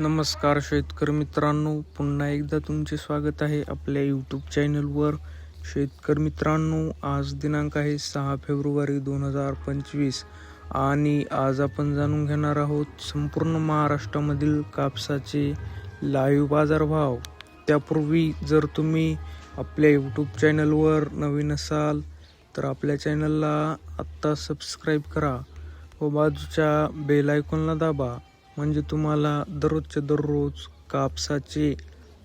नमस्कार शेतकरी मित्रांनो, पुन्हा एकदा तुमचे स्वागत आहे आपल्या यूट्यूब चॅनलवर. शेतकरी मित्रांनो, आज दिनांक आहे 6 फेब्रुवारी 2025 आणि आज आपण जाणून घेणार आहोत संपूर्ण महाराष्ट्रामधील कापसाचे लाईव्ह बाजारभाव. त्यापूर्वी जर तुम्ही आपल्या यूट्यूब चॅनलवर नवीन असाल तर आपल्या चॅनलला आत्ता सबस्क्राईब करा व बाजूच्या बेल आयकॉनला दाबा, म्हणजे तुम्हाला दररोजच्या दररोज कापसाचे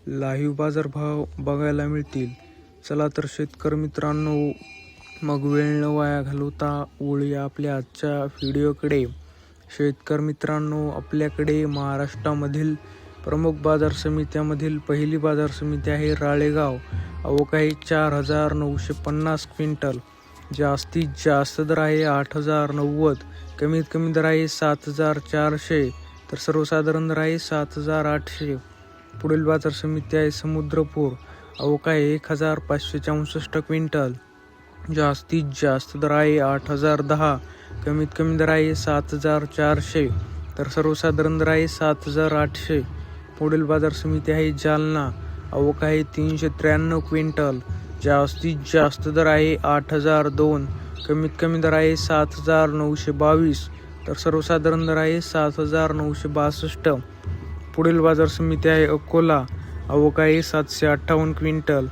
लाईव्ह बाजारभाव बघायला मिळतील. चला तर शेतकरी मित्रांनो, मग वेळ न वाया घालवता वळूया आपल्या आजच्या व्हिडिओकडे. शेतकरी मित्रांनो, आपल्याकडे महाराष्ट्रामधील प्रमुख बाजार समित्यामधील पहिली बाजार समिती आहे राळेगाव. आवक आहे 4,950 क्विंटल. जास्तीत जास्त दर आहे 8,090, कमीत कमी दर आहे 7,400, तर सर्वसाधारण दर आहे 7,800. पुढील बाजार समिती आहे समुद्रपूर. आवक आहे 1,564 क्विंटल. जास्तीत जास्त दर आहे 8,010, कमीत कमी दर आहे 7,400, तर सर्वसाधारण दर आहे 7,800. पुढील बाजार समिती आहे जालना. आवक आहे 393 क्विंटल. जास्तीत जास्त दर आहे 8,002, कमीत कमी दर आहे 7,922, तर सर्वसाधारण दर आहे 7,962. पुढील बाजार समिती आहे अकोला. आवक आहे 758 क्विंटल.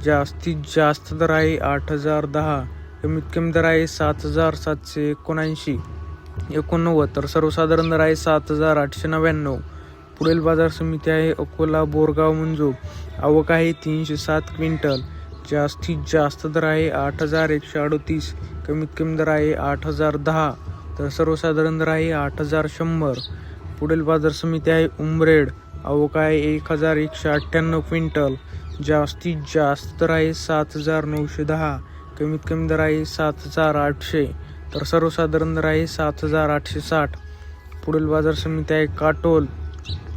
जास्तीत जास्त दर आहे 8,010, कमीत कमी दर आहे 7,789, तर सर्वसाधारण दर आहे 7,899. पुढील बाजार समिती आहे अकोला बोरगाव मंजूर. आवक आहे 307 क्विंटल. जास्तीत जास्त दर आहे 8,138, कमीत कमी दर आहे 8,010, तर सर्वसाधारण दर आहे 8,100. पुढील बाजार समिती आहे उमरेड. आवक आहे 1,198 क्विंटल. जास्तीत जास्त दर आहे 7,910, कमीत कमी दर आहे 7,800, तर सर्वसाधारण दर आहे 7,860. पुढील बाजार समिती आहे काटोल.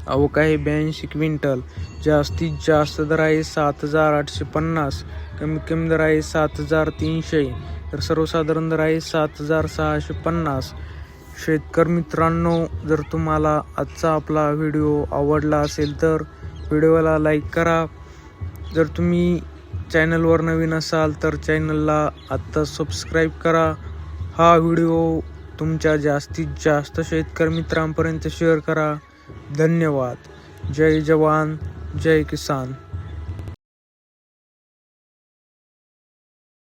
आवक आहे 82 क्विंटल. जास्तीत जास्त दर आहे 7,850, कमीत कमी दर आहे 7,300, तर सर्वसाधारण दर आहे 7,650. शेतकरी मित्रांनो, जर तुम्हाला आजचा आपला व्हिडिओ आवडला असेल तर व्हिडिओला लाईक करा. जर तुम्ही चॅनलवर नवीन असाल तर चॅनलला आत्ता सबस्क्राईब करा. हा व्हिडिओ तुमच्या जास्तीत जास्त शेतकरी मित्रांपर्यंत शेअर करा. धन्यवाद. जय जवान, जय किसान.